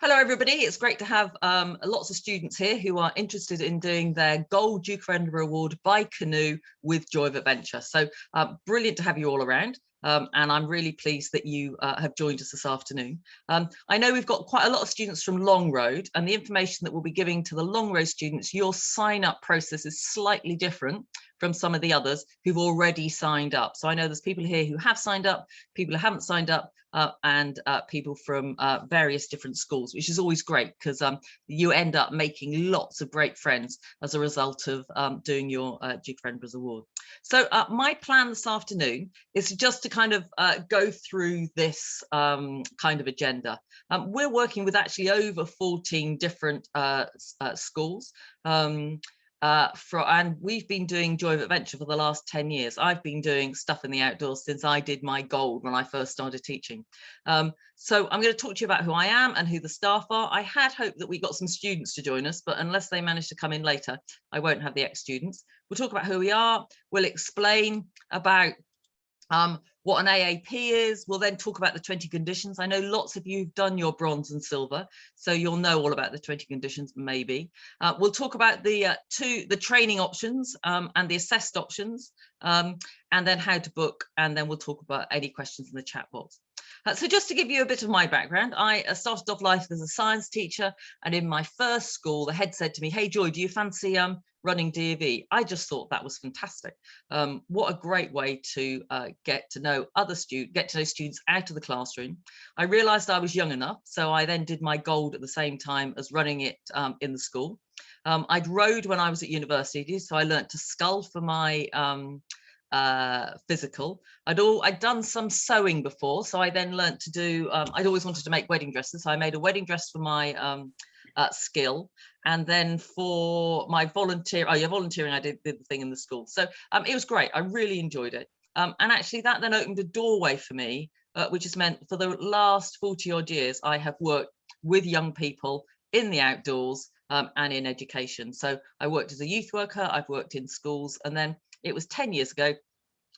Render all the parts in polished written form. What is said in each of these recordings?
Hello, everybody. It's great to have lots of students here who are interested in doing their Gold Duke of Edinburgh Award by canoe with Joy of Adventure. So brilliant to have you all around. And I'm really pleased that you have joined us this afternoon. I know we've got quite a lot of students from Long Road, and the information that we'll be giving to the Long Road students, your sign-up process is slightly different from some of the others who've already signed up. So I know there's people here who have signed up, people who haven't signed up, and people from various different schools, which is always great because you end up making lots of great friends as a result of doing your Duke of Edinburgh's Award. So my plan this afternoon is just to kind of go through this kind of agenda. We're working with actually over 14 different schools. And we've been doing Joy of Adventure for the last 10 years. I've been doing stuff in the outdoors since I did my gold when I first started teaching. So I'm going to talk to you about who I am and who the staff are. I had hoped that we got some students to join us, but unless they manage to come in later, I won't have the ex-students. We'll talk about who we are. We'll explain about what an AAP is. We'll then talk about the 20 conditions. I know lots of you have done your bronze and silver, so you'll know all about the 20 conditions, maybe. We'll talk about the training options and the assessed options, and then how to book, and then we'll talk about any questions in the chat box. So just to give you a bit of my background, I started off life as a science teacher, and in my first school, the head said to me, "Hey Joy, do you fancy running DofE?" I just thought that was fantastic. What a great way to get to know students out of the classroom. I realized I was young enough, so I then did my gold at the same time as running it in the school. I'd rowed when I was at university, so I learnt to scull for my physical. I'd done some sewing before, so I then learnt to do I'd always wanted to make wedding dresses, so I made a wedding dress for my skill. And then for my volunteering, I did the thing in the school. So it was great. I really enjoyed it. And actually that then opened a doorway for me, which has meant for the last 40 odd years, I have worked with young people in the outdoors and in education. So I worked as a youth worker, I've worked in schools, and then it was 10 years ago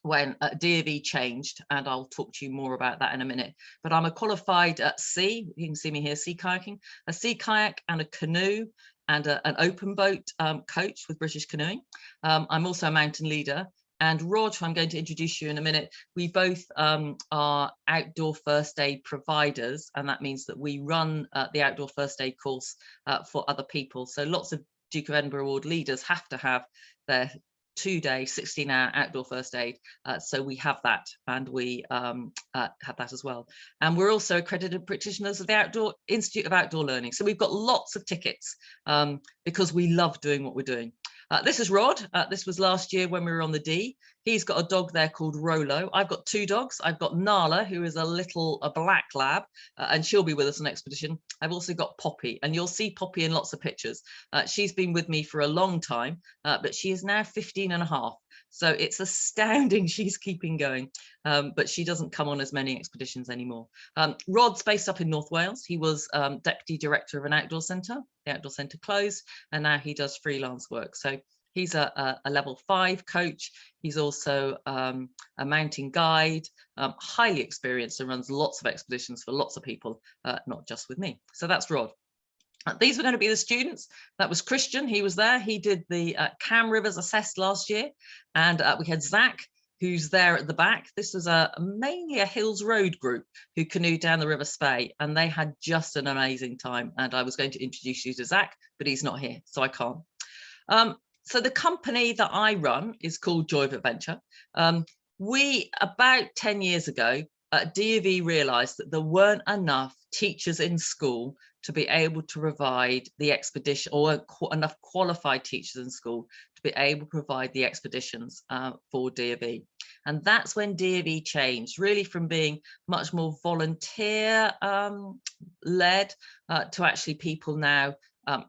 when DofE changed, and I'll talk to you more about that in a minute. But I'm a qualified sea, you can see me here, sea kayaking, a sea kayak and a canoe and an open boat coach with British Canoeing. I'm also a mountain leader. And Rod, who I'm going to introduce you in a minute, we both are outdoor first aid providers, and that means that we run the outdoor first aid course for other people. So lots of Duke of Edinburgh Award leaders have to have their 2-day 16-hour outdoor first aid, so we have that, and we have that as well. And we're also accredited practitioners of the Outdoor Institute of Outdoor Learning, so we've got lots of tickets because we love doing what we're doing. This is Rod. This was last year when we were on the D. He's got a dog there called Rolo. I've got 2 dogs. I've got Nala, who is a black lab, and she'll be with us on expedition. I've also got Poppy, and you'll see Poppy in lots of pictures. She's been with me for a long time, but she is now 15 and a half. So it's astounding she's keeping going, but she doesn't come on as many expeditions anymore. Rod's based up in North Wales. He was deputy director of an outdoor centre. The outdoor centre closed, and now he does freelance work. So he's a level 5 coach. He's also a mountain guide, highly experienced, and runs lots of expeditions for lots of people, not just with me. So that's Rod. These were going to be the students. That was Christian. He was there. He did the Cam Rivers assessed last year. And we had Zach, who's there at the back. This was mainly a Hills Road group who canoed down the River Spey, and they had just an amazing time. And I was going to introduce you to Zach, but he's not here, so I can't. So the company that I run is called Joy of Adventure. We, about 10 years ago, DofE realised that there weren't enough teachers in school to be able to provide the expedition, or enough qualified teachers in school to be able to provide the expeditions for DofE. And that's when DofE changed, really from being much more volunteer led to actually people now,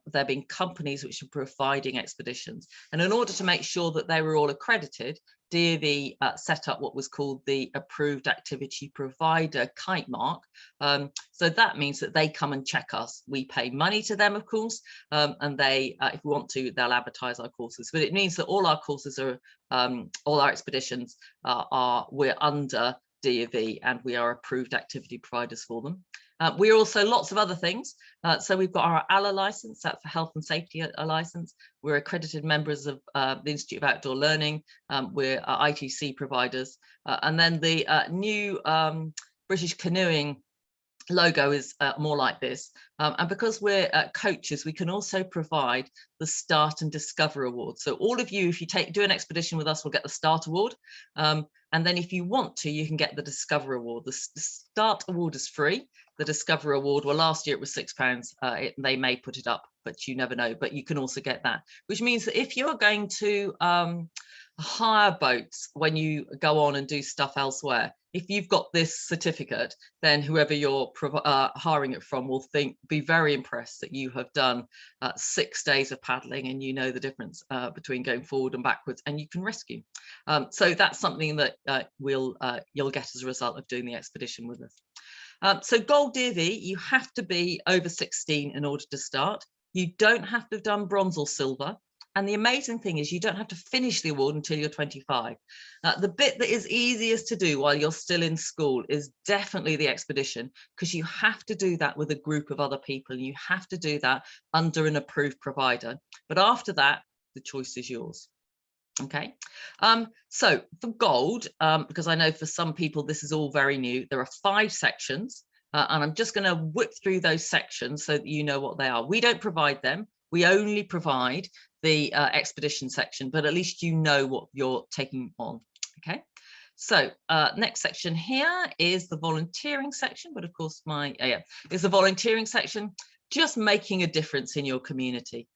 there being companies which are providing expeditions. And in order to make sure that they were all accredited, DofE set up what was called the Approved Activity Provider kite mark. So that means that they come and check us. We pay money to them, of course, and they, if we want to, they'll advertise our courses. But it means that all our courses are, all our expeditions we're under DofE, and we are approved activity providers for them. We're also lots of other things. So we've got our ALA license, that's a health and safety license. We're accredited members of the Institute of Outdoor Learning. We're ITC providers. And then the new British Canoeing logo is more like this, and because we're coaches, we can also provide the Start and Discover Award. So all of you, if you do an expedition with us, will get the Start Award, and then if you want to, you can get the Discover Award. The Start Award is free. The Discover Award, well, last year it was £6. They may put it up, but you never know. But you can also get that, which means that if you're going to hire boats when you go on and do stuff elsewhere, if you've got this certificate, then whoever you're hiring it from will be very impressed that you have done 6 days of paddling and you know the difference between going forward and backwards, and you can rescue. So that's something that you'll get as a result of doing the expedition with us. So Gold DofE, you have to be over 16 in order to start. You don't have to have done bronze or silver. And the amazing thing is you don't have to finish the award until you're 25. The bit that is easiest to do while you're still in school is definitely the expedition, because you have to do that with a group of other people. You have to do that under an approved provider. But after that, the choice is yours. Okay, so for gold, because I know for some people this is all very new, there are 5 sections, and I'm just going to whip through those sections so that you know what they are. We don't provide them. We only provide the expedition section, but at least you know what you're taking on. Okay, so next section here is the volunteering section, but of course it's the volunteering section, just making a difference in your community.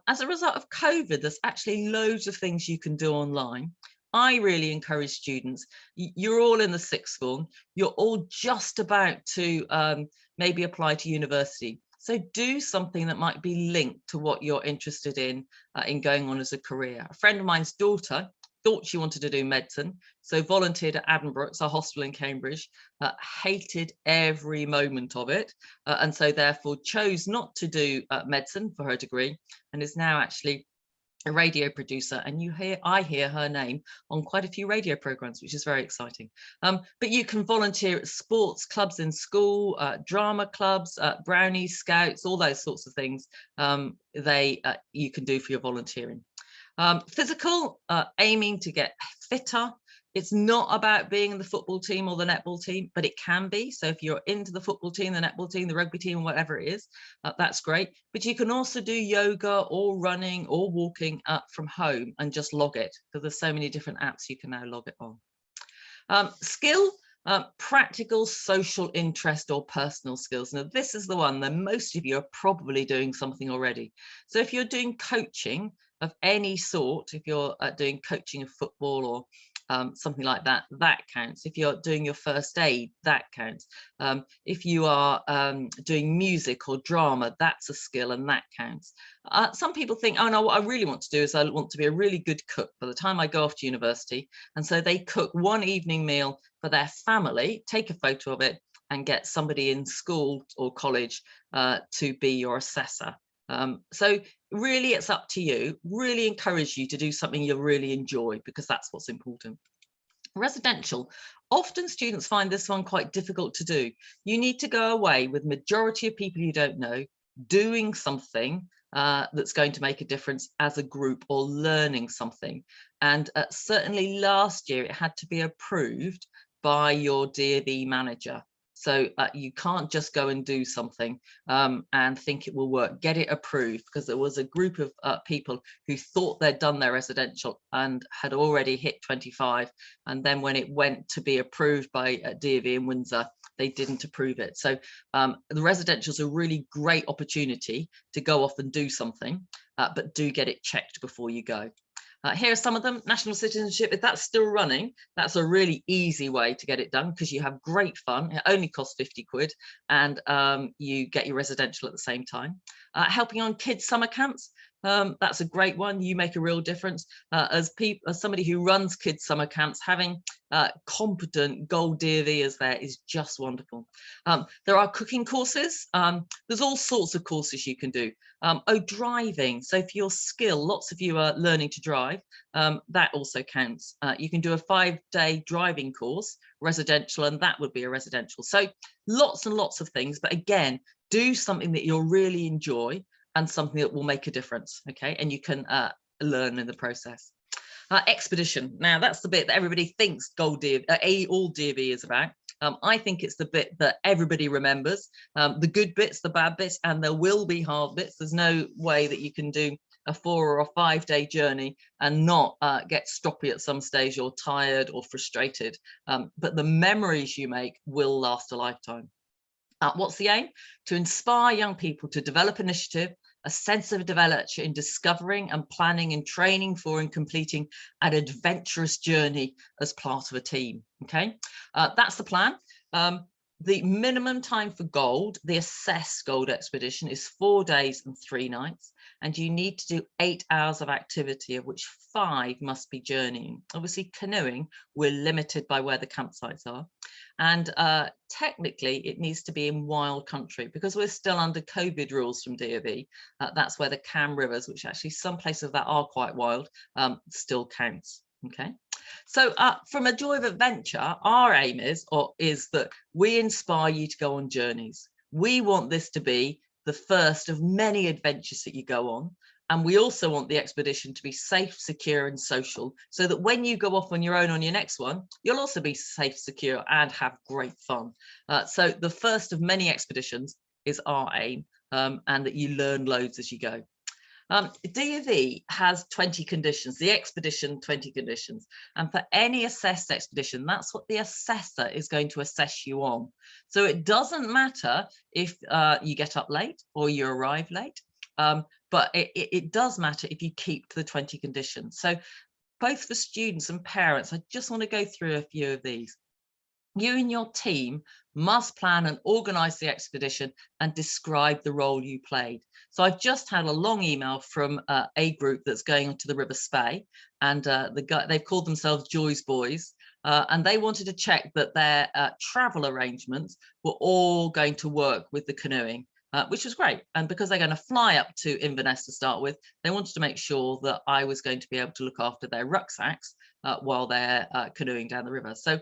As a result of COVID, there's actually loads of things you can do online. I really encourage students, you're all in the 6th form, you're all just about to maybe apply to university. So do something that might be linked to what you're interested in going on as a career. A friend of mine's daughter thought she wanted to do medicine, so volunteered at Addenbrooke, a hospital in Cambridge, hated every moment of it, and so therefore chose not to do medicine for her degree, and is now actually a radio producer, and I hear her name on quite a few radio programs, which is very exciting. But you can volunteer at sports clubs in school, drama clubs, brownies, scouts, all those sorts of things you can do for your volunteering. Physical, aiming to get fitter. It's not about being in the football team or the netball team, but it can be. So if you're into the football team, the netball team, the rugby team, whatever it is, that's great. But you can also do yoga or running or walking from home and just log it, because there's so many different apps you can now log it on. Skill, practical, social interest or personal skills. Now, this is the one that most of you are probably doing something already. So if you're doing coaching of any sort, if you're doing coaching of football or something like that, that counts. If you're doing your first aid, that counts. If you are doing music or drama, that's a skill and that counts. Some people think, oh no, what I really want to do is I want to be a really good cook by the time I go off to university. And so they cook one evening meal for their family, take a photo of it, and get somebody in school or college to be your assessor. So really it's up to you. Really encourage you to do something you really enjoy, because that's what's important. Residential, often students find this one quite difficult to do. You need to go away with majority of people you don't know, doing something that's going to make a difference as a group, or learning something. And certainly last year it had to be approved by your DofE manager. So you can't just go and do something and think it will work. Get it approved, because there was a group of people who thought they'd done their residential and had already hit 25. And then when it went to be approved by DofE in Windsor, they didn't approve it. So the residential is a really great opportunity to go off and do something, but do get it checked before you go. Here are some of them. National citizenship, if that's still running, that's a really easy way to get it done, because you have great fun. It only costs 50 quid and you get your residential at the same time. Helping on kids' summer camps. That's a great one. You make a real difference. As somebody who runs kids summer camps, having competent gold DofEers there is just wonderful. There are cooking courses. There's all sorts of courses you can do. Driving. So for your skill, lots of you are learning to drive. That also counts. You can do a 5-day driving course, residential, and that would be a residential. So lots and lots of things. But again, do something that you'll really enjoy and something that will make a difference. Okay, and you can learn in the process. Expedition. Now that's the bit that everybody thinks all DofE is about. I think it's the bit that everybody remembers, the good bits, the bad bits, and there will be hard bits. There's no way that you can do a 4 or a 5-day journey and not get stroppy at some stage or tired or frustrated. But the memories you make will last a lifetime. What's the aim? To inspire young people to develop initiative, a sense of adventure in discovering and planning and training for and completing an adventurous journey as part of a team. Okay, that's the plan. The minimum time for gold, the assessed gold expedition, is 4 days and 3 nights, and you need to do 8 hours of activity, of which 5 must be journeying. Obviously, canoeing, we're limited by where the campsites are. And technically, it needs to be in wild country because we're still under COVID rules from DofE. That's where the Cam Rivers, which actually some places that are quite wild, still counts. Okay. So from A Joy of Adventure, our aim is that we inspire you to go on journeys. We want this to be the first of many adventures that you go on. And we also want the expedition to be safe, secure and social, so that when you go off on your own on your next one, you'll also be safe, secure and have great fun. So the first of many expeditions is our aim, and that you learn loads as you go. DofE has 20 conditions, the expedition 20 conditions, and for any assessed expedition, that's what the assessor is going to assess you on. So it doesn't matter if you get up late or you arrive late, but it does matter if you keep to the 20 conditions. So both for students and parents, I just want to go through a few of these. You and your team must plan and organise the expedition and describe the role you played. So I've just had a long email from a group that's going to the River Spey, and they've called themselves Joy's Boys, and they wanted to check that their travel arrangements were all going to work with the canoeing. Which was great. And because they're going to fly up to Inverness to start with, they wanted to make sure that I was going to be able to look after their rucksacks while they're canoeing down the river. So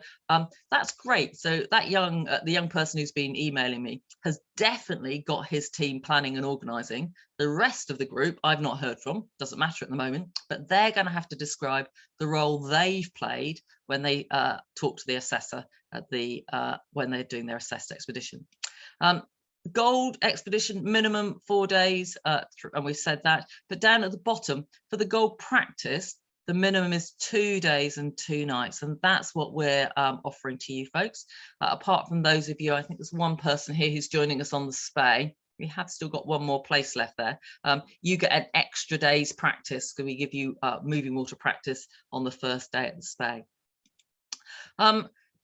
that's great. So that the young person who's been emailing me has definitely got his team planning and organising. The rest of the group I've not heard from, doesn't matter at the moment, but they're going to have to describe the role they've played when they talk to the assessor at when they're doing their assessed expedition. Gold expedition minimum 4 days, and we've said that, but down at the bottom for the gold practice, the minimum is 2 days and 2 nights, and that's what we're offering to you folks. Apart from those of you, I think there's one person here who's joining us on the Spey. We have still got one more place left there. You get an extra day's practice because we give you moving water practice on the first day at the Spey.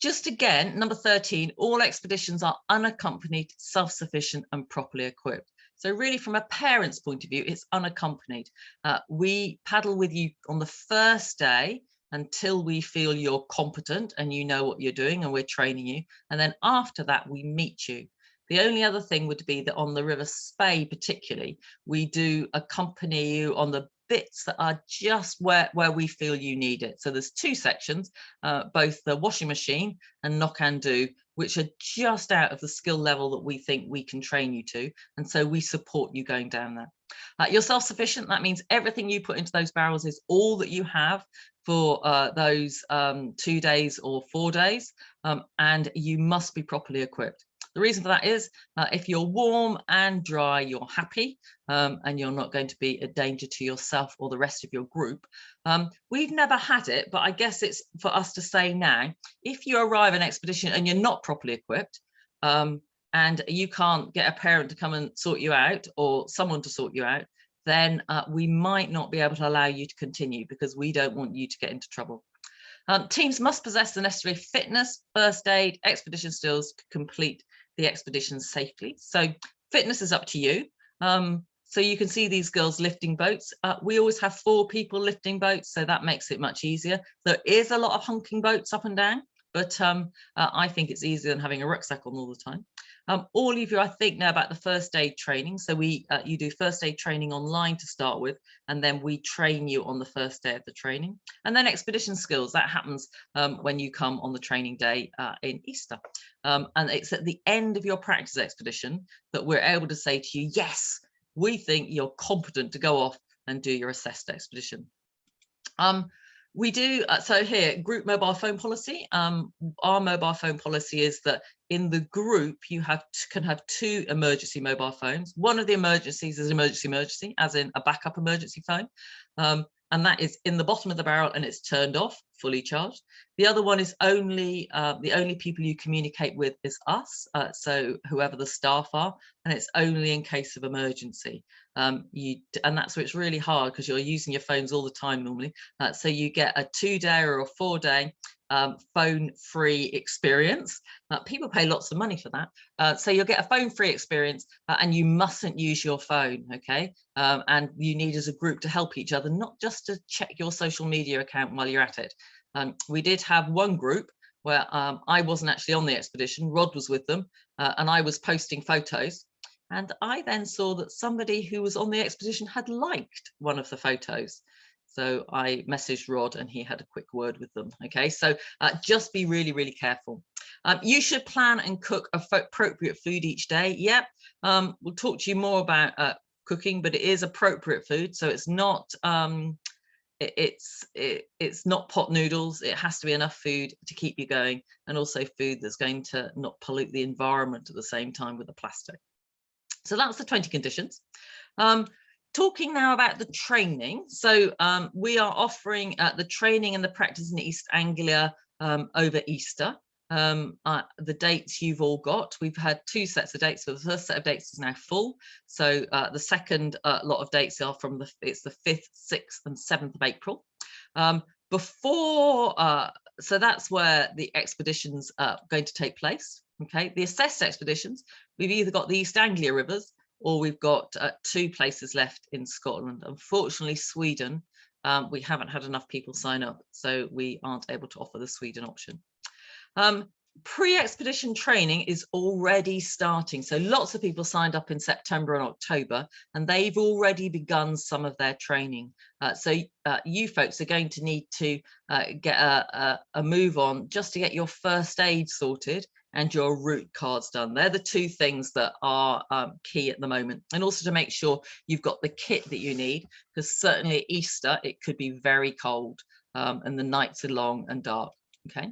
Just again, number 13, all expeditions are unaccompanied, self-sufficient and properly equipped. So really from a parent's point of view, it's unaccompanied. We paddle with you on the first day until we feel you're competent and you know what you're doing and we're training you. And then after that, we meet you. The only other thing would be that on the River Spey particularly, we do accompany you on the bits that are just where we feel you need it. So there's 2 sections, both the washing machine and knock and do, which are just out of the skill level that we think we can train you to. And so we support you going down there. You're self-sufficient. That means everything you put into those barrels is all that you have for those 2 days or 4 days, and you must be properly equipped. The reason for that is if you're warm and dry, you're happy and you're not going to be a danger to yourself or the rest of your group. We've never had it, but I guess it's for us to say now, if you arrive an expedition and you're not properly equipped and you can't get a parent to come and sort you out or someone to sort you out, then we might not be able to allow you to continue because we don't want you to get into trouble. Teams must possess the necessary fitness, first aid, expedition skills to complete the expedition safely. So fitness is up to you. So you can see these girls lifting boats. We always have 4 people lifting boats, so that makes it much easier. There is a lot of hunking boats up and down, but I think it's easier than having a rucksack on all the time. All of you, I think, know about the first aid training. So you do first aid training online to start with, and then we train you on the first day of the training. And then expedition skills, that happens when you come on the training day in Easter. And it's at the end of your practice expedition that we're able to say to you, yes, we think you're competent to go off and do your assessed expedition. We do, so here, group mobile phone policy. Our mobile phone policy is that in the group, you can have 2 emergency mobile phones. One of the emergencies is an emergency, as in a backup emergency phone. And that is in the bottom of the barrel and it's turned off, fully charged. The other one is only, the only people you communicate with is us, so whoever the staff are, and it's only in case of emergency. And that's where it's really hard because you're using your phones all the time normally. So you get a 2-day or a 4-day phone-free experience. People pay lots of money for that. So you'll get a phone-free experience and you mustn't use your phone, okay? And you need as a group to help each other, not just to check your social media account while you're at it. We did have one group where I wasn't actually on the expedition, Rod was with them, and I was posting photos. And I then saw that somebody who was on the expedition had liked one of the photos. So I messaged Rod and he had a quick word with them. Okay, so just be really, really careful. You should plan and cook appropriate food each day. Yep, we'll talk to you more about cooking, but it is appropriate food. So it's not it's not pot noodles. It has to be enough food to keep you going, and also food that's going to not pollute the environment at the same time with the plastic. So that's the 20 conditions. Talking now about the training. So we are offering the training and the practice in East Anglia over Easter. The dates you've all got, we've had 2 sets of dates. So the first set of dates is now full. So the second lot of dates are from it's the 5th, 6th and 7th of April. So that's where the expeditions are going to take place. Okay, the assessed expeditions, we've either got the East Anglia rivers or we've got 2 places left in Scotland. Unfortunately, Sweden, we haven't had enough people sign up, so we aren't able to offer the Sweden option. Pre-expedition training is already starting. So lots of people signed up in September and October, and they've already begun some of their training. So you folks are going to need to get a move on just to get your first aid sorted and your route cards done. They're the 2 things that are key at the moment. And also to make sure you've got the kit that you need, because certainly at Easter, it could be very cold and the nights are long and dark, okay?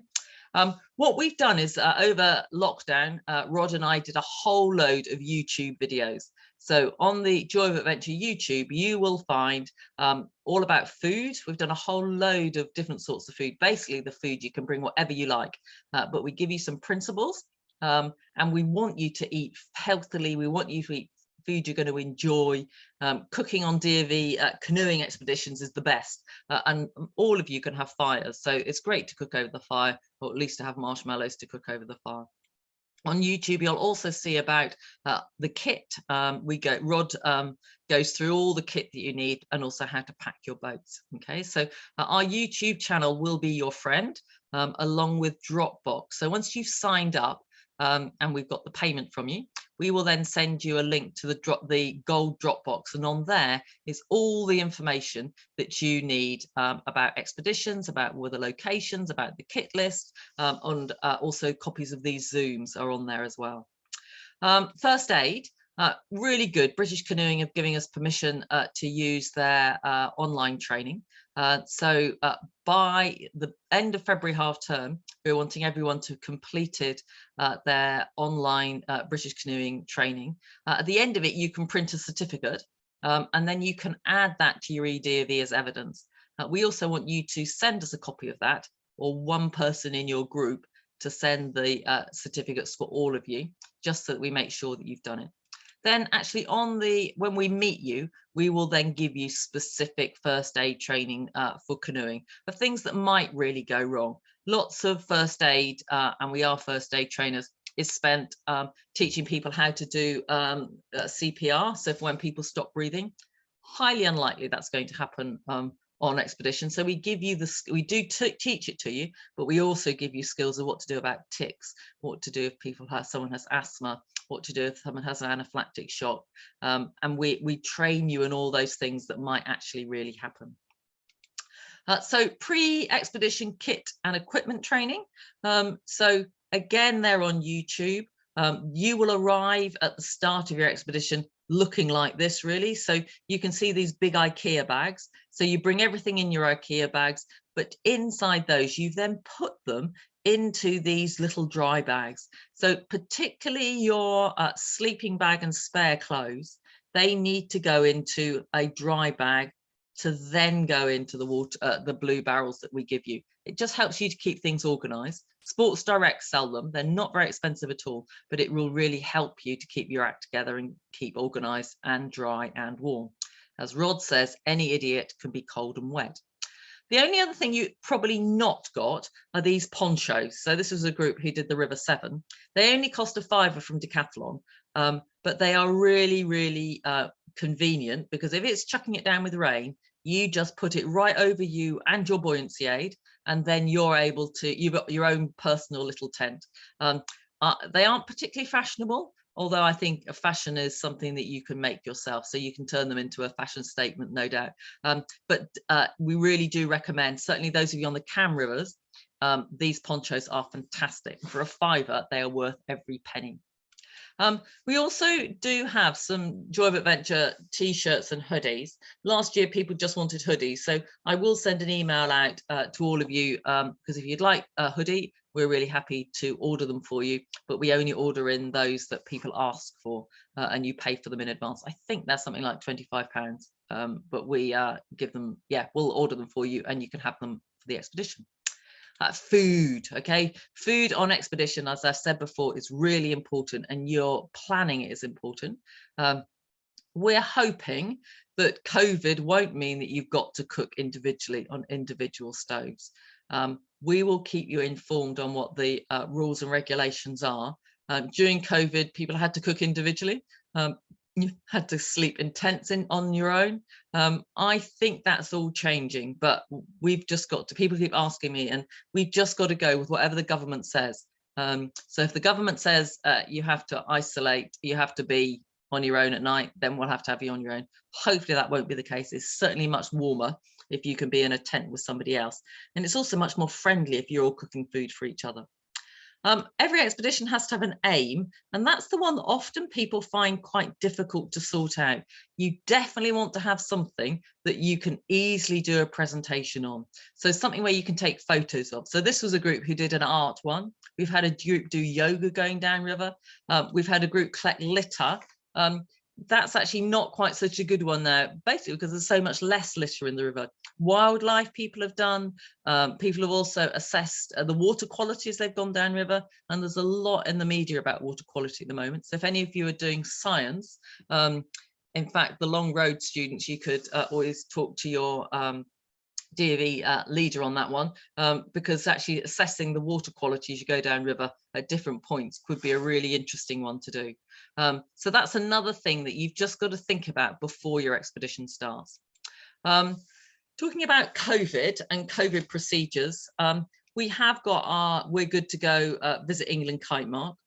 What we've done is over lockdown, Rod and I did a whole load of YouTube videos. So on the Joy of Adventure YouTube, you will find all about food. We've done a whole load of different sorts of food, basically the food you can bring whatever you like, but we give you some principles and we want you to eat healthily. We want you to eat food you're going to enjoy. Cooking on DofE canoeing expeditions is the best, and all of you can have fires, so it's great to cook over the fire, or at least to have marshmallows to cook over the fire. On YouTube, you'll also see about the kit. Rod goes through all the kit that you need and also how to pack your boats. Okay, so our YouTube channel will be your friend along with Dropbox. So once you've signed up and we've got the payment from you, we will then send you a link to the gold Dropbox, and on there is all the information that you need about expeditions, about where the locations, about the kit list, and also copies of these Zooms are on there as well. First aid, really good. British Canoeing have given us permission to use their online training. So by the end of February half term, we're wanting everyone to have completed their online British Canoeing training. At the end of it, you can print a certificate and then you can add that to your eDofE as evidence. We also want you to send us a copy of that, or one person in your group to send the certificates for all of you, just so that we make sure that you've done it. Then actually when we meet you, we will then give you specific first aid training for canoeing, for things that might really go wrong. Lots of first aid, and we are first aid trainers, is spent teaching people how to do CPR. So for when people stop breathing, highly unlikely that's going to happen on expedition. So we give you we do teach it to you, but we also give you skills of what to do about ticks, what to do if someone has asthma, what to do if someone has an anaphylactic shock, and we train you in all those things that might actually really happen. So pre-expedition kit and equipment training. So again, they're on YouTube. You will arrive at the start of your expedition looking like this, really. So you can see these big IKEA bags. So you bring everything in your IKEA bags, but inside those, you then put them into these little dry bags. So particularly your sleeping bag and spare clothes, they need to go into a dry bag to then go into the water, the blue barrels that we give you. It just helps you to keep things organized. Sports Direct sell them. They're not very expensive at all, but it will really help you to keep your act together and keep organized and dry and warm. As Rod says, any idiot can be cold and wet. The only other thing you probably not got are these ponchos. So this was a group who did the River Severn. They only cost £5 from Decathlon, but they are really, really convenient, because if it's chucking it down with rain, you just put it right over you and your buoyancy aid, and then you're able to, you've got your own personal little tent. They aren't particularly fashionable, although I think a fashion is something that you can make yourself, so you can turn them into a fashion statement, no doubt. But we really do recommend, certainly those of you on the Cam rivers, these ponchos are fantastic. For £5, they are worth every penny. We also do have some Joy of Adventure t-shirts and hoodies. Last year, people just wanted hoodies. So I will send an email out to all of you, because if you'd like a hoodie, we're really happy to order them for you, but we only order in those that people ask for, and you pay for them in advance. I think that's something like £25, but we give them, yeah, we'll order them for you and you can have them for the expedition. Food, okay, food on expedition, as I've said before, is really important, and your planning is important. We're hoping that COVID won't mean that you've got to cook individually on individual stoves. We will keep you informed on what the rules and regulations are. During COVID, people had to cook individually. You had to sleep in tents on your own. I think that's all changing, but we've just got to, people keep asking me, and we've just got to go with whatever the government says. So if the government says you have to isolate, you have to be on your own at night, then we'll have to have you on your own. Hopefully that won't be the case. It's certainly much warmer if you can be in a tent with somebody else. And it's also much more friendly if you're all cooking food for each other. Every expedition has to have an aim, and that's the one that often people find quite difficult to sort out. You definitely want to have something that you can easily do a presentation on. So something where you can take photos of. So this was a group who did an art one. We've had a group do yoga going downriver. We've had a group collect litter. That's actually not quite such a good one there, basically because there's so much less litter in the river. Wildlife people have done. People have also assessed the water quality as they've gone downriver, and there's a lot in the media about water quality at the moment. So if any of you are doing science, in fact, the long road students, you could always talk to your DofE leader on that one, because actually assessing the water quality as you go downriver at different points could be a really interesting one to do. So that's another thing that you've just got to think about before your expedition starts. Talking about COVID and COVID procedures, we have got we're good to go Visit England Kite Mark,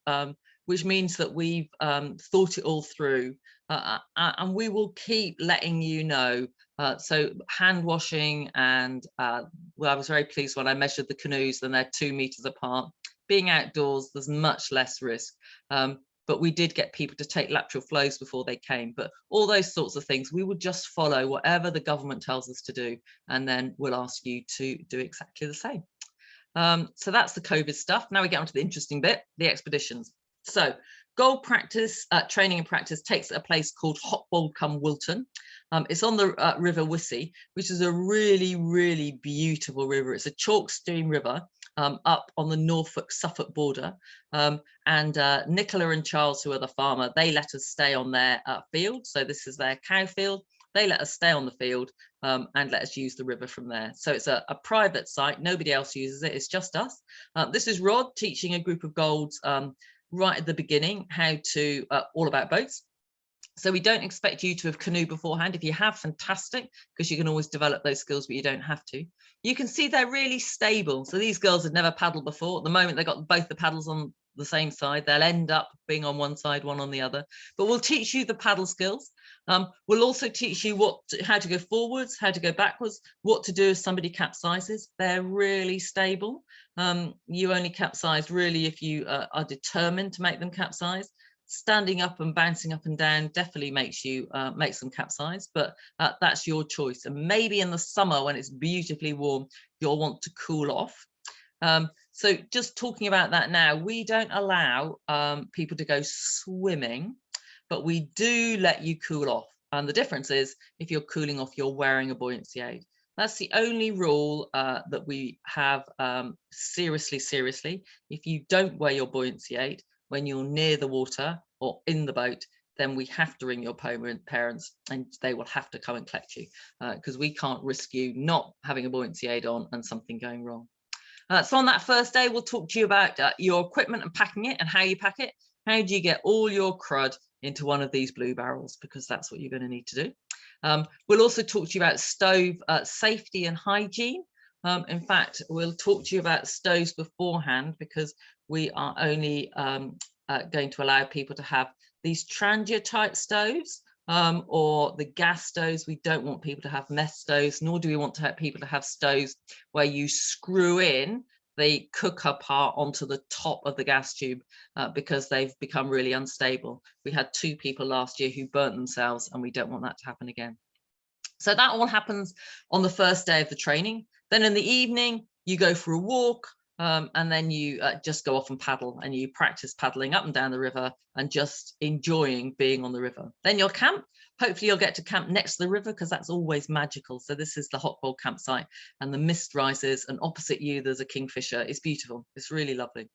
which means that we've thought it all through, and we will keep letting you know. So hand washing, and well, I was very pleased when I measured the canoes and they're 2 meters apart. Being outdoors, there's much less risk. But we did get people to take lateral flows before they came. But all those sorts of things, we would just follow whatever the government tells us to do, and then we'll ask you to do exactly the same. So that's the COVID stuff. Now we get on to the interesting bit, the expeditions. So gold practice, training and practice takes a place called Hopwold-cum-Wilton. It's on the River Wissey, which is a really, really beautiful river. It's a chalk stream river up on the Norfolk-Suffolk border. And Nicola and Charles, who are the farmer, they let us stay on their field. So this is their cow field. They let us stay on the field and let us use the river from there. So it's a private site. Nobody else uses it. It's just us. This is Rod teaching a group of golds right at the beginning how to all about boats. So we don't expect you to have canoed beforehand. If you have, fantastic, because you can always develop those skills, but you don't have to. You can see they're really stable. So these girls had never paddled before. At the moment, they got both the paddles on the same side. They'll end up being on one side, one on the other. But we'll teach you the paddle skills. We'll also teach you how to go forwards, how to go backwards, what to do if somebody capsizes. They're really stable. You only capsize really if you are determined to make them capsize. Standing up and bouncing up and down definitely makes them capsize, but that's your choice. And maybe in the summer when it's beautifully warm, you'll want to cool off. So just talking about that now, we don't allow people to go swimming, but we do let you cool off. And the difference is if you're cooling off, you're wearing a buoyancy aid. That's the only rule that we have seriously. If you don't wear your buoyancy aid when you're near the water or in the boat, then we have to ring your parents and they will have to come and collect you because we can't risk you not having a buoyancy aid on and something going wrong. So on that first day, we'll talk to you about your equipment and packing it and how you pack it. How do you get all your crud into one of these blue barrels? Because that's what you're going to need to do. We'll also talk to you about stove safety and hygiene. In fact, we'll talk to you about stoves beforehand because we are only going to allow people to have these Trangia type stoves or the gas stoves. We don't want people to have meth stoves, nor do we want to have people to have stoves where you screw in the cooker part onto the top of the gas tube because they've become really unstable. We had 2 people last year who burnt themselves, and we don't want that to happen again. So that all happens on the first day of the training. Then in the evening, you go for a walk, and then you just go off and paddle, and you practice paddling up and down the river and just enjoying being on the river. Then you'll camp. Hopefully you'll get to camp next to the river because that's always magical. So this is the hot bowl campsite, and the mist rises, and opposite you there's a kingfisher. It's beautiful. It's really lovely.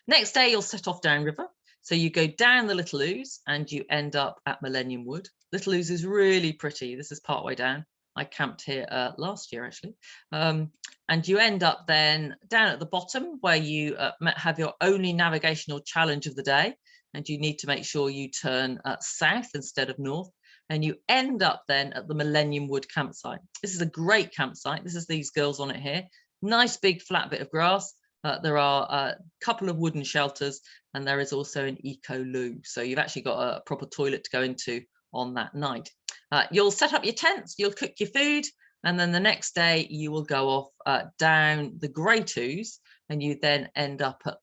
Next day you'll set off downriver. So you go down the Little Ouse and you end up at Millennium Wood. Little Ouse is really pretty. This is partway down. I camped here last year, actually. And you end up then down at the bottom where you have your only navigational challenge of the day. And you need to make sure you turn south instead of north. And you end up then at the Millennium Wood campsite. This is a great campsite. This is these girls on it here. Nice big flat bit of grass. There are a couple of wooden shelters, and there is also an eco loo. So you've actually got a proper toilet to go into on that night. You'll set up your tents, you'll cook your food, and then the next day you will go off down the Great Ouse, and you then end up at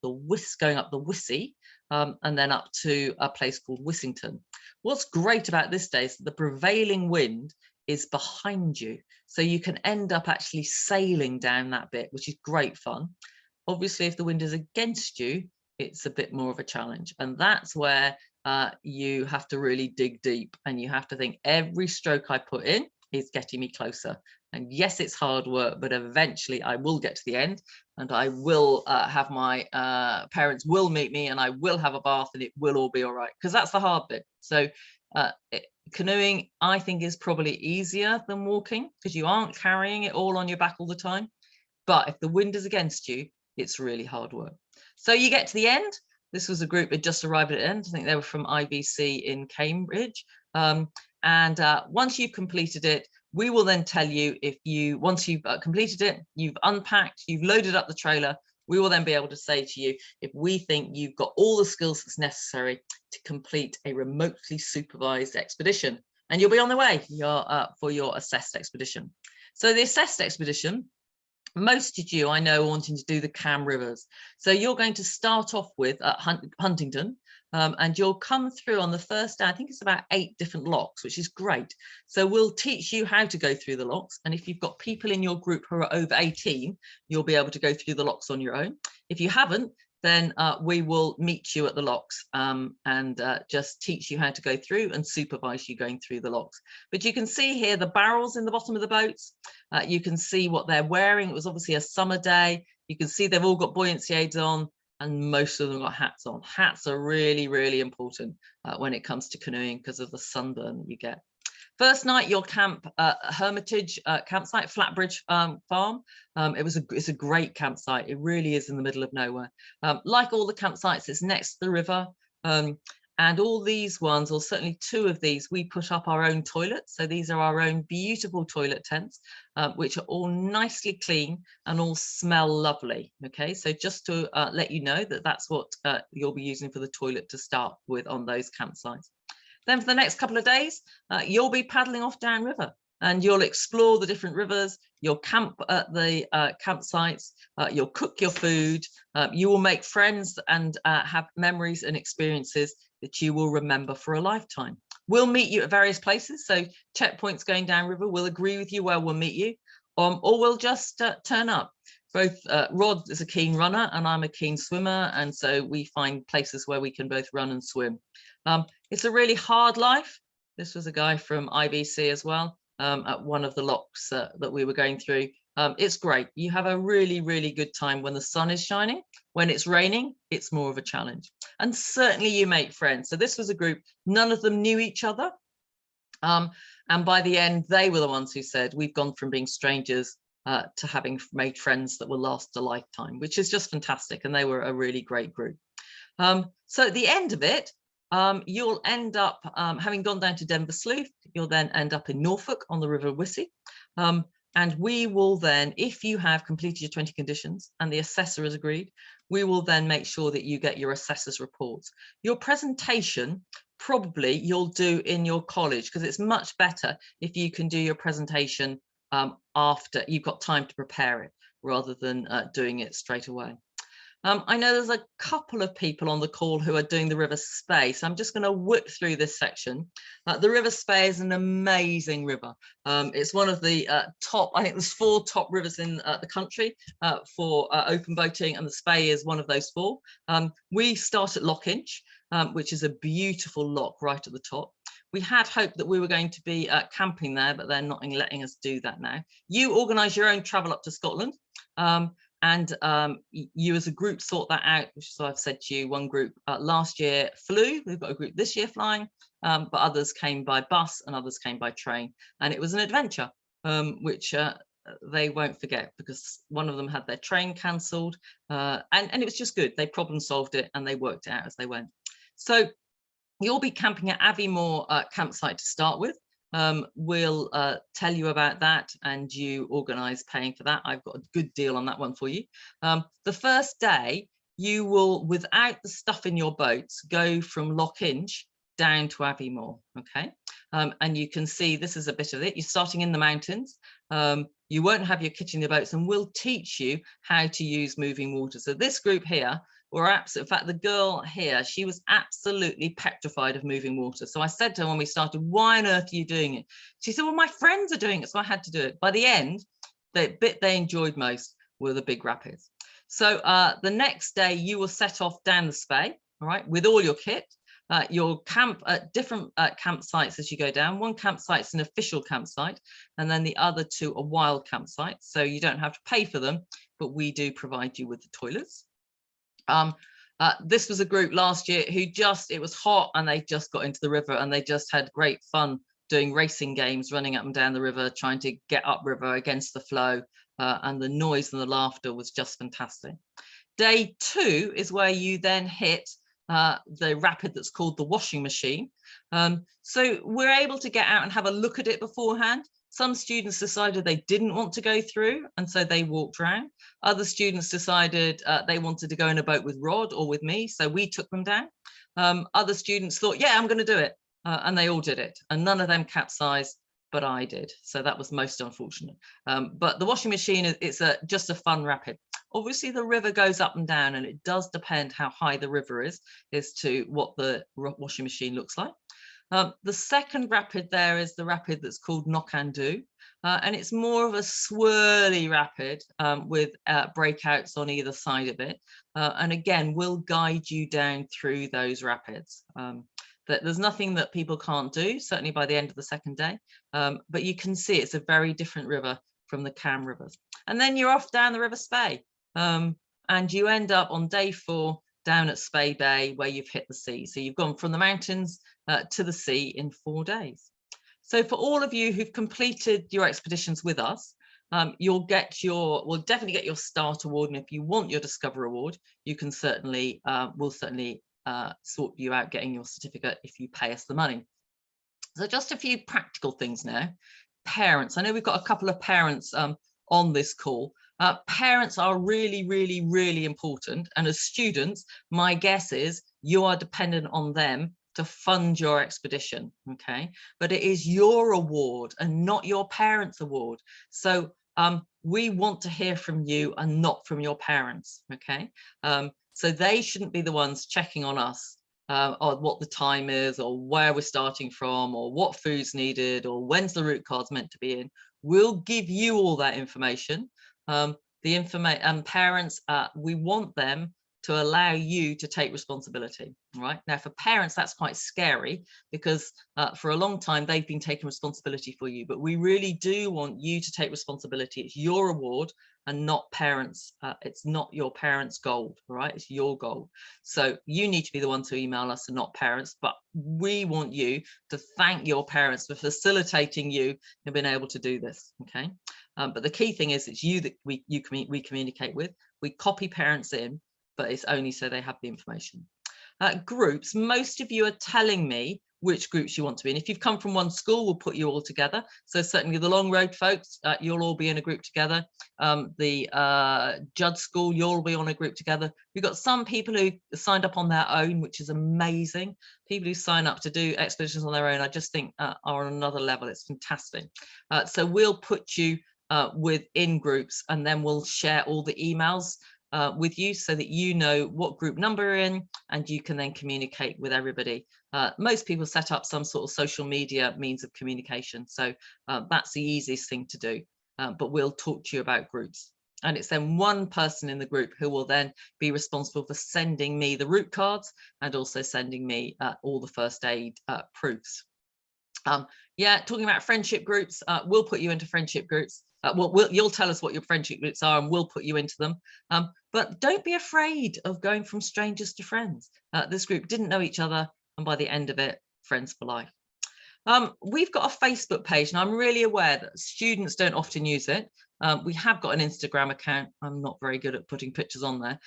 going up the Wissey, and then up to a place called Wissington. What's great about this day is that the prevailing wind is behind you, so you can end up actually sailing down that bit, which is great fun. Obviously, if the wind is against you, it's a bit more of a challenge, and that's where you have to really dig deep, and you have to think every stroke I put in is getting me closer. And yes, it's hard work, but eventually I will get to the end, and I will have my parents will meet me, and I will have a bath, and it will all be all right, because that's the hard bit. So canoeing, I think, is probably easier than walking because you aren't carrying it all on your back all the time. But if the wind is against you, it's really hard work. So you get to the end. This was a group that just arrived at the end. I think they were from IBC in Cambridge. Once you've completed it, we will then tell you once you've completed it, you've unpacked, you've loaded up the trailer, we will then be able to say to you if we think you've got all the skills that's necessary to complete a remotely supervised expedition. And you'll be on the way for your assessed expedition. So the assessed expedition, most of you I know are wanting to do the Cam Rivers. So you're going to start off with Huntingdon, and you'll come through on the first day. I think it's about 8 different locks, which is great. So we'll teach you how to go through the locks. And if you've got people in your group who are over 18, you'll be able to go through the locks on your own. If you haven't, then we will meet you at the locks and just teach you how to go through and supervise you going through the locks. But you can see here the barrels in the bottom of the boats. You can see what they're wearing. It was obviously a summer day. You can see they've all got buoyancy aids on, and most of them got hats on. Hats are really, really important when it comes to canoeing because of the sunburn that you get. First night you'll camp at Hermitage campsite, Flatbridge Farm. It's a great campsite. It really is in the middle of nowhere. Like all the campsites, it's next to the river. And all these ones, or certainly two of these, we put up our own toilets. So these are our own beautiful toilet tents, which are all nicely clean and all smell lovely. Okay, so just to let you know that that's what you'll be using for the toilet to start with on those campsites. Then for the next couple of days, you'll be paddling off downriver and you'll explore the different rivers, you'll camp at the campsites, you'll cook your food, you will make friends and have memories and experiences that you will remember for a lifetime. We'll meet you at various places, so checkpoints going downriver, we'll agree with you where we'll meet you, or we'll just turn up. Both Rod is a keen runner and I'm a keen swimmer, and so we find places where we can both run and swim. It's a really hard life. This was a guy from IBC as well, at one of the locks that we were going through. It's great. You have a really, really good time when the sun is shining. When it's raining, it's more of a challenge. And certainly you make friends. So this was a group, none of them knew each other. And by the end, they were the ones who said, we've gone from being strangers to having made friends that will last a lifetime, which is just fantastic. And they were a really great group. So at the end of it, you'll end up, having gone down to Denver Slough, you'll then end up in Norfolk on the River Wissey. And we will then, if you have completed your 20 conditions and the assessor has agreed, we will then make sure that you get your assessor's reports. Your presentation, probably you'll do in your college, because it's much better if you can do your presentation after you've got time to prepare it, rather than doing it straight away. I know there's a couple of people on the call who are doing the River Spey, so I'm just going to whip through this section. The River Spey is an amazing river. It's one of the top, I think there's 4 top rivers in the country for open boating, and the Spey is one of those 4. We start at Loch Inch, which is a beautiful loch right at the top. We had hoped that we were going to be camping there, but they're not letting us do that now. You organise your own travel up to Scotland. And you as a group sort that out, which is what I've said to you. One group last year flew, we've got a group this year flying, but others came by bus and others came by train. And it was an adventure, which they won't forget, because one of them had their train cancelled, and it was just good. They problem solved it and they worked it out as they went. So you'll be camping at Aviemore campsite to start with. We'll tell you about that and you organise paying for that. I've got a good deal on that one for you. The first day, you will, without the stuff in your boats, go from Loch Inch down to Aviemore, okay? And you can see this is a bit of it. You're starting in the mountains. You won't have your kit in your boats, and we'll teach you how to use moving water. So this group here, or absolutely, in fact, the girl here, she was absolutely petrified of moving water. So I said to her when we started, why on earth are you doing it? She said, well, my friends are doing it, so I had to do it. By the end, the bit they enjoyed most were the big rapids. So the next day, you will set off down the Spey, all right, with all your kit. You'll camp at different campsites as you go down. One campsite's an official campsite, and then the other 2 are wild campsites. So you don't have to pay for them, but we do provide you with the toilets. This was a group last year who it was hot and they just got into the river and they just had great fun doing racing games, running up and down the river, trying to get upriver against the flow, and the noise and the laughter was just fantastic. Day 2 is where you then hit the rapid that's called the washing machine. So we're able to get out and have a look at it beforehand. Some students decided they didn't want to go through, and so they walked around. Other students decided they wanted to go in a boat with Rod or with me, so we took them down. Other students thought, yeah, I'm going to do it, and they all did it, and none of them capsized, but I did. So that was most unfortunate. But the washing machine, it's just a fun rapid. Obviously, the river goes up and down, and it does depend how high the river is as to what the washing machine looks like. The second rapid there is the rapid that's called Knockandoo, and it's more of a swirly rapid with breakouts on either side of it. And again, we'll guide you down through those rapids. There's nothing that people can't do, certainly by the end of the second day, but you can see it's a very different river from the Cam rivers. And then you're off down the River Spey, and you end up on day 4 down at Spey Bay, where you've hit the sea. So you've gone from the mountains to the sea in 4 days. So for all of you who've completed your expeditions with us, we'll definitely get your start award, and if you want your Discover award, you can certainly we'll certainly sort you out getting your certificate if you pay us the money. So just a few practical things now. Parents, I know we've got a couple of parents on this call. Parents are really, really, really important, and as students, my guess is you are dependent on them to fund your expedition, okay? But it is your award and not your parents' award. So we want to hear from you and not from your parents, okay? So they shouldn't be the ones checking on us on what the time is, or where we're starting from, or what food's needed, or when's the route cards meant to be in. We'll give you all that information. Parents, we want them to allow you to take responsibility, right? Now, for parents, that's quite scary because for a long time, they've been taking responsibility for you, but we really do want you to take responsibility. It's your award and not parents. It's not your parents' gold, right? It's your gold. So you need to be the one to email us and not parents, but we want you to thank your parents for facilitating you and being able to do this, okay? But the key thing is it's you that we communicate with. We copy parents in, but it's only so they have the information. Groups, most of you are telling me which groups you want to be in. If you've come from one school, we'll put you all together. So certainly the Long Road folks, you'll all be in a group together. The Judd School, you'll be on a group together. We've got some people who signed up on their own, which is amazing. People who sign up to do expeditions on their own, I just think are on another level. It's fantastic. So we'll put you within groups, and then we'll share all the emails with you so that you know what group number you're in, and you can then communicate with everybody. Most people set up some sort of social media means of communication, so that's the easiest thing to do, but we'll talk to you about groups. And it's then one person in the group who will then be responsible for sending me the route cards and also sending me all the first aid proofs. Yeah, talking about friendship groups, we'll put you into friendship groups. You'll tell us what your friendship groups are and we'll put you into them. But don't be afraid of going from strangers to friends. This group didn't know each other, and by the end of it, friends for life. We've got a Facebook page, and I'm really aware that students don't often use it. We have got an Instagram account. I'm not very good at putting pictures on there,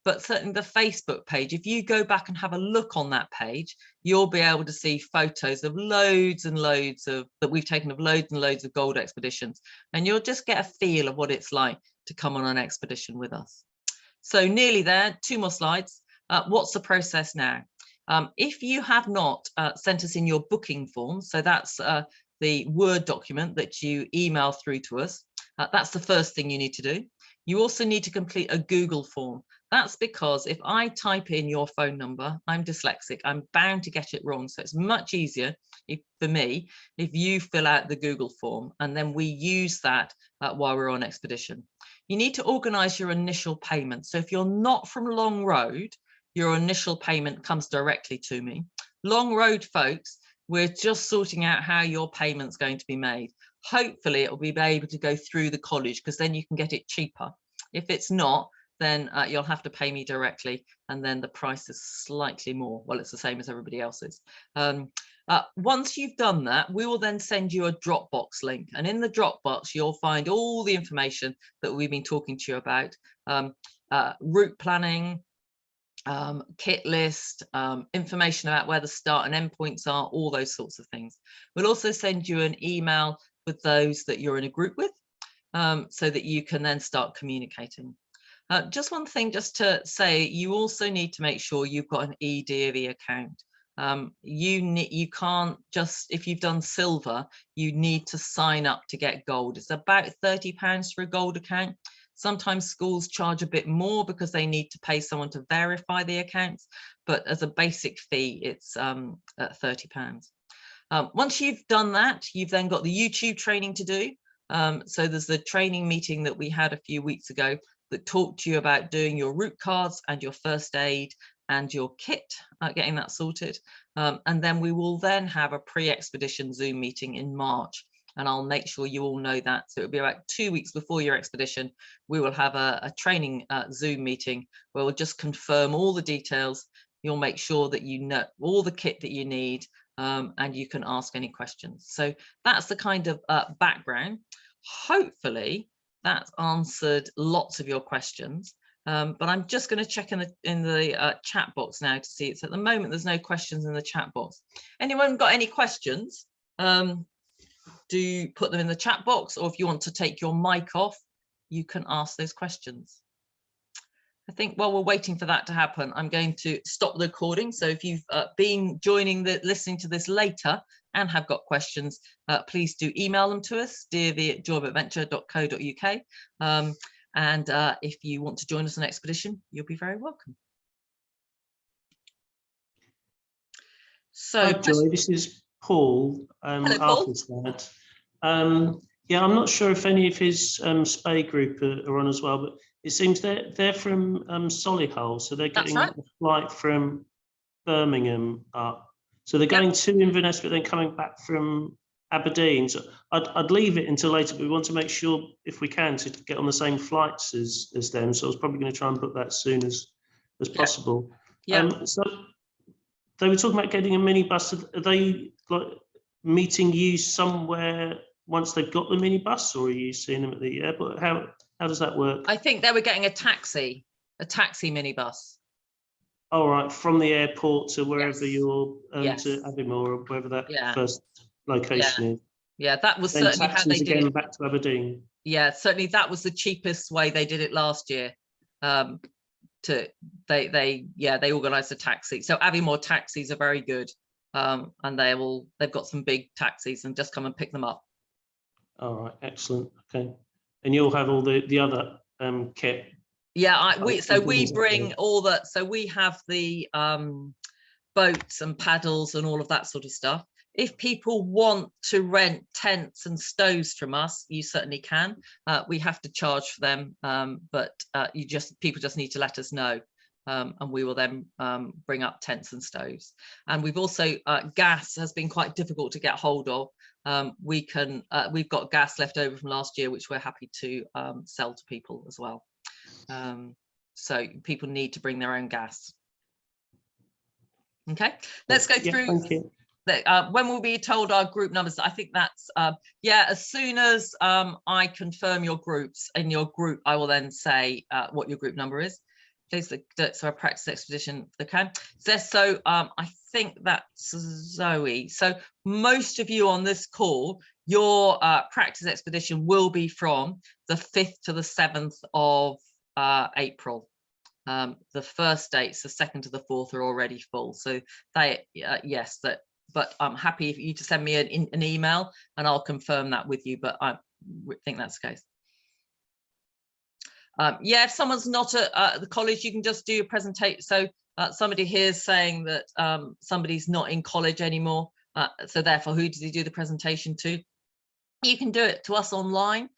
but certainly the Facebook page, if you go back and have a look on that page, you'll be able to see photos of loads and loads of that we've taken of loads and loads of gold expeditions, and you'll just get a feel of what it's like to come on an expedition with us. So nearly there, 2 more slides. What's the process now? If you have not sent us in your booking form, so that's the Word document that you email through to us, that's the first thing you need to do. You also need to complete a Google form. That's because if I type in your phone number, I'm dyslexic, I'm bound to get it wrong. So it's much easier for me if you fill out the Google form, and then we use that while we're on expedition. You need to organise your initial payment. So if you're not from Long Road, your initial payment comes directly to me. Long Road folks, we're just sorting out how your payment's going to be made. Hopefully it will be able to go through the college, because then you can get it cheaper. If it's not, then you'll have to pay me directly, and then the price is slightly more. Well, it's the same as everybody else's. Once you've done that, we will then send you a Dropbox link, and in the Dropbox you'll find all the information that we've been talking to you about, route planning, kit list, information about where the start and end points are, all those sorts of things. We'll also send you an email with those that you're in a group with, so that you can then start communicating. Just one thing just to say, you also need to make sure you've got an eDofE account. You can't just, if you've done silver, you need to sign up to get gold. It's about £30 for a gold account. Sometimes schools charge a bit more because they need to pay someone to verify the accounts, but as a basic fee, it's at £30. Once you've done that, you've then got the YouTube training to do. So there's the training meeting that we had a few weeks ago that talked to you about doing your route cards and your first aid and your kit, getting that sorted. And then we will then have a pre-expedition Zoom meeting in March. And I'll make sure you all know that. So it'll be about 2 weeks before your expedition. We will have a training Zoom meeting where we'll just confirm all the details. You'll make sure that you know all the kit that you need, and you can ask any questions. So that's the kind of background. Hopefully that's answered lots of your questions. But I'm just going to check in the chat box now to see. It's at the moment there's no questions in the chat box. Anyone got any questions? Do put them in the chat box, or if you want to take your mic off, you can ask those questions. I think while we're waiting for that to happen, I'm going to stop the recording. So if you've been listening to this later and have got questions, please do email them to us, dearv@joyofadventure.co.uk. And if you want to join us on expedition, you'll be very welcome. So, hi Joy, this is Paul. Hello, Paul. Yeah, I'm not sure if any of his spay group are on as well, but it seems they're from Solihull, so they're getting a flight from Birmingham up. So they're going to Inverness, but then coming back from Aberdeen. So I'd leave it until later, but we want to make sure, if we can, to get on the same flights as them. So I was probably going to try and book that as soon as possible. So they were talking about getting a minibus. Are they like meeting you somewhere once they've got the minibus, or are you seeing them at the airport? How does that work? I think they were getting a taxi minibus. All right, from the airport to wherever you're, to Aviemore, or wherever that first location is. Yeah, that was then certainly how they did it. Back to Aberdeen. Yeah, certainly that was the cheapest way they did it last year. They organised a taxi. So Aviemore taxis are very good, and they've got some big taxis, and just come and pick them up. All right, excellent. Okay, and you'll have all the other kit. Yeah, we bring all that. So we have the boats and paddles and all of that sort of stuff. If people want to rent tents and stoves from us, you certainly can. We have to charge for them, but people just need to let us know, and we will then bring up tents and stoves. And we've also gas has been quite difficult to get hold of. We've got gas left over from last year, which we're happy to sell to people as well. So people need to bring their own gas. Okay, let's go through. Thank you. When we'll be told our group numbers. I think that's as soon as I confirm your groups in your group, I will then say what your group number is. Please, so a practice expedition. Okay, so I think that's Zoe. So most of you on this call, your practice expedition will be from the 5th to the 7th of April. The first dates, the 2nd to the 4th, are already full. So they but I'm happy for you to send me an email and I'll confirm that with you, but I think that's the case. If someone's not at the college, you can just do a presentation. So somebody here is saying that somebody's not in college anymore, so therefore who does he do the presentation to? You can do it to us online,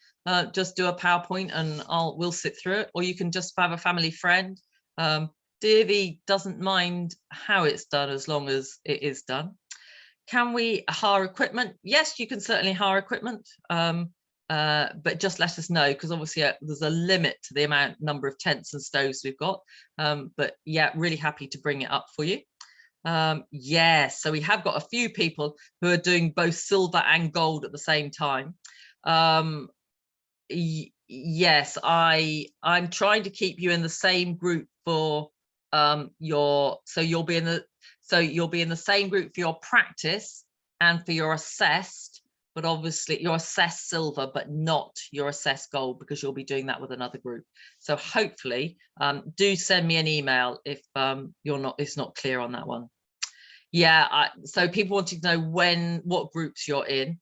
just do a PowerPoint and we'll sit through it, or you can just have a family friend. DofE doesn't mind how it's done as long as it is done. Can we hire equipment? Yes, you can certainly hire equipment, but just let us know, because obviously there's a limit to the number of tents and stoves we've got. But yeah, really happy to bring it up for you. Yes, so we have got a few people who are doing both silver and gold at the same time. Yes, I'm trying to keep you in the same group for you'll be in the same group for your practice and for your assessed, but obviously your assessed silver, but not your assessed gold, because you'll be doing that with another group. So hopefully do send me an email if it's not clear on that one. Yeah, so people wanting to know what groups you're in.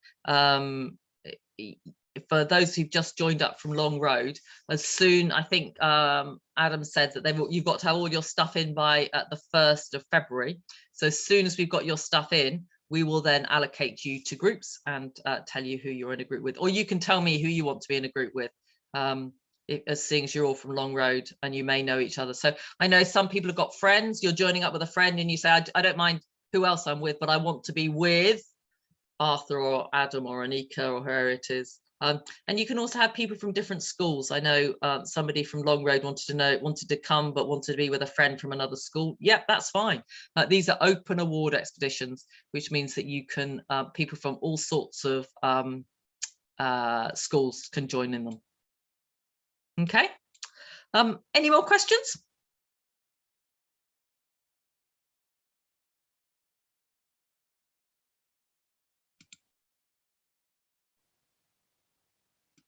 For those who've just joined up from Long Road, as soon, I think Adam said that you've got to have all your stuff in by the 1st of February. So as soon as we've got your stuff in, we will then allocate you to groups and tell you who you're in a group with, or you can tell me who you want to be in a group with, as seeing as you're all from Long Road and you may know each other. So I know some people have got friends, you're joining up with a friend and you say, I don't mind who else I'm with, but I want to be with Arthur or Adam or Anika or whoever it is. And you can also have people from different schools. I know somebody from Long Road wanted to come, but wanted to be with a friend from another school. Yep, that's fine. These are open award expeditions, which means that you can people from all sorts of schools can join in them. Okay. Any more questions?